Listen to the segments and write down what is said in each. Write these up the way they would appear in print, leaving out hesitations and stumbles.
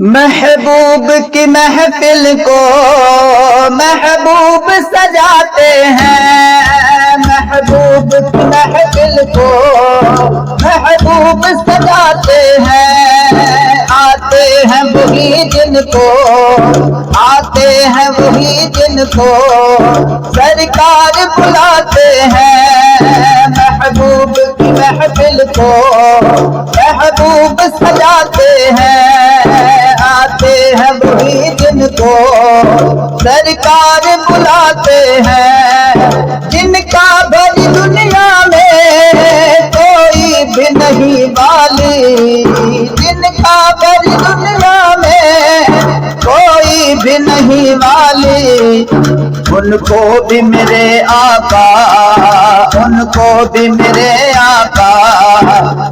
महबूब की महफिल को महबूब सजाते हैं। महबूब की महफिल को महबूब सजाते हैं। आते हैं वही जिनको सरकार बुलाते हैं। महबूब की महफिल को महबूब सजाते हैं। आते हैं वही जिनको सरकार बुलाते हैं। जिनका भरी दुनिया में कोई भी नहीं वाली, जिनका भरी दुनिया में कोई भी नहीं वाली, उनको भी मेरे आका, उनको भी मेरे आका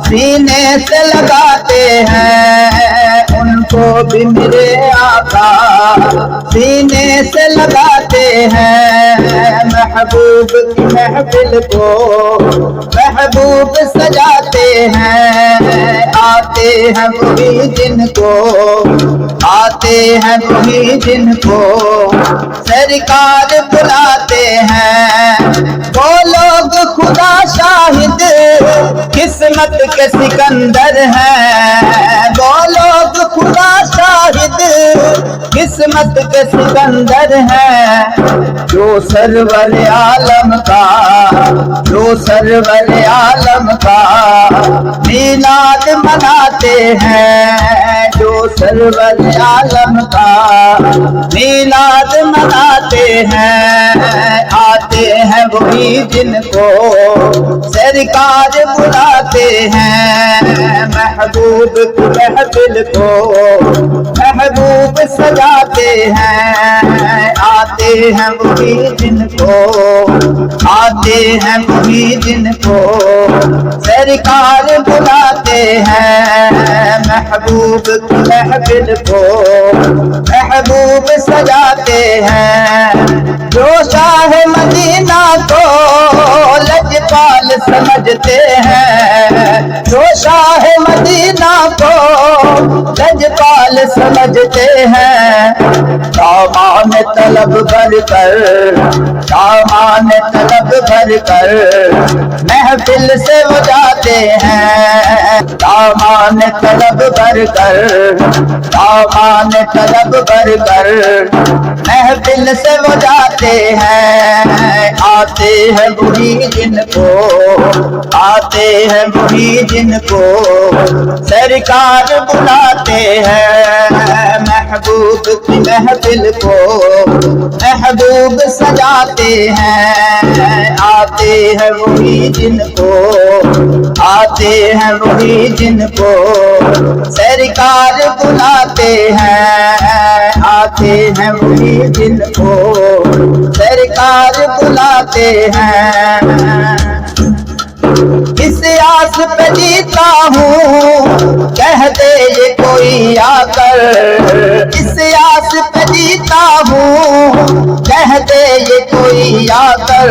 सीने से लगाते हैं। उनको भी मेरे आका सीने से लगाते हैं। महबूब की महफिल को महबूब सजाते हैं। आते हैं वही जिनको जिनको सरकार बुलाते हैं। वो लोग खुदा शाहिद किस्मत के सिकंदर हैं। वो लोग खुदा शाहिद किस्मत के सिकंदर हैं। जो सरवर आलम का मीलाद मनाते हैं। जो सरवर आलम का मीलाद मनाते हैं। आते हैं वही जिनको सरकार बुलाते हैं। महबूब की महफिल को महबूब सजाते हैं। आते हैं वही जिनको सरकार बुलाते हैं। महबूब की महफिल को महबूब सजाते हैं। जो शाह मदीना को लजपाल समझते हैं। जो शाह मदीना को लजपाल समझते हैं। दामान तलब भर कर महफिल से वो जाते हैं। दामान तलब भर कर महफिल से वो जाते हैं। आते हैं वही जिनको सरकार बुलाते हैं। महबूब की महफिल को महबूब सजाते हैं। आते हैं वही जिनको सरकार बुलाते हैं। आते हैं वही जिनको सरकार बुलाते हैं। इस आस पे जीता हूँ कह दे ये कोई आकर। इस आस पे जीता हूँ कह दे ये कोई आकर।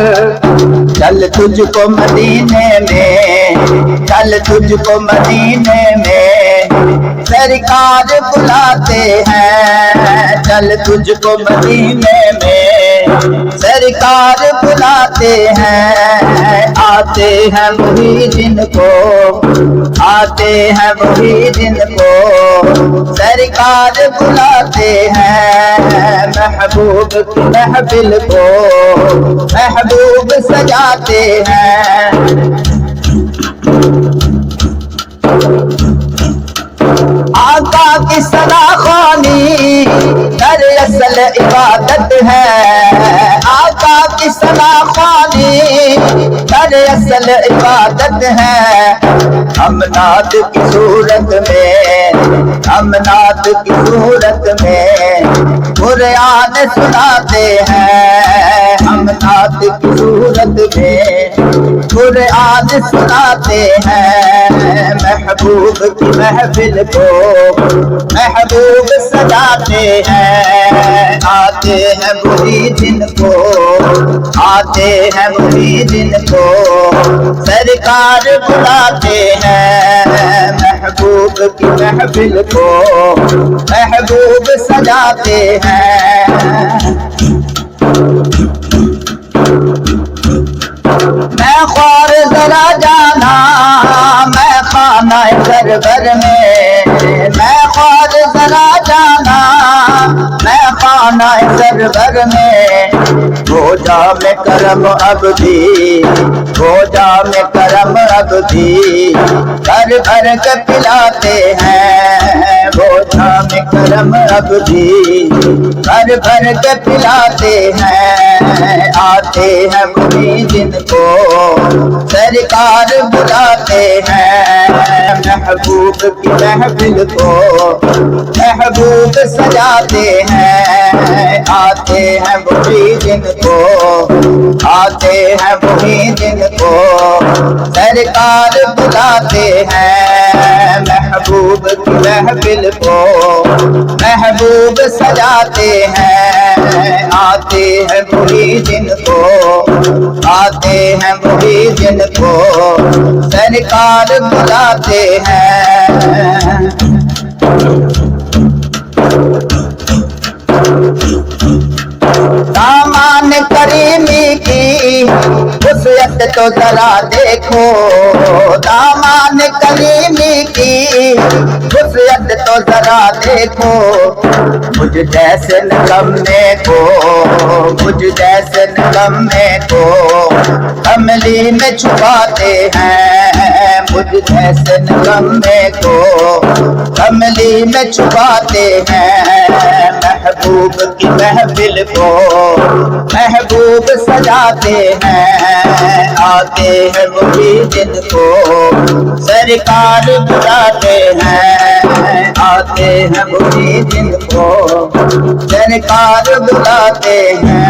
चल तुझको मदीने में सरकार बुलाते हैं। चल तुझको मदीने में सरकार बुलाते हैं। आते हैं वही जिनको सरकार बुलाते हैं। महबूब की महफिल को महबूब सजाते हैं। आका की सनाखानी दरअसल इबादत है। आका की सनाखानी दरअसल इबादत है। हम नात की सूरत में कुरान सुनाते हैं। हम नात की सूरत में कुरान सुनाते हैं, महबूब की महफिल को महबूब सजाते हैं। आते हैं वही जिनको, आते हैं वही जिनको सरकार बुलाते हैं। महबूब की महफिल को महबूब सजाते हैं। मैं ख्वार जरा जाना मैं खाना सरवर में, मैं ख्वार जरा जाना मैं खाना सरवर में। हो जा में करम अब भी, हो जा में करम अब भी, भर भर के पिलाते हैं। हो जा में करम अब भी, भर भर के पिलाते हैं। आते हैं वही जिनको सरकार बुलाते हैं। महबूब की महफिल को महबूब सजाते हैं। आते हैं वही जिनको, आते हैं वही जिनको सरकार बुलाते हैं। महबूब की महफिल को महबूब सजाते हैं। आते हैं वही जिनको, आते हैं वही जिनको सरकार बुलाते हैं। दामान करीमी की वसीयत तो जरा देखो, दामान करीमी की वसीयत तो जरा देखो। मुझ जैसे निकम्मे को, मुझ जैसे निकम्मे को कमली में छुपाते हैं। मुझ जैसे निकम्मे को कमली में छुपाते हैं। महबूब की महफिल को महबूब सजाते हैं। आते हैं वही जिनको सरकार बुलाते हैं। आते हैं वही जिनको सरकार बुलाते हैं।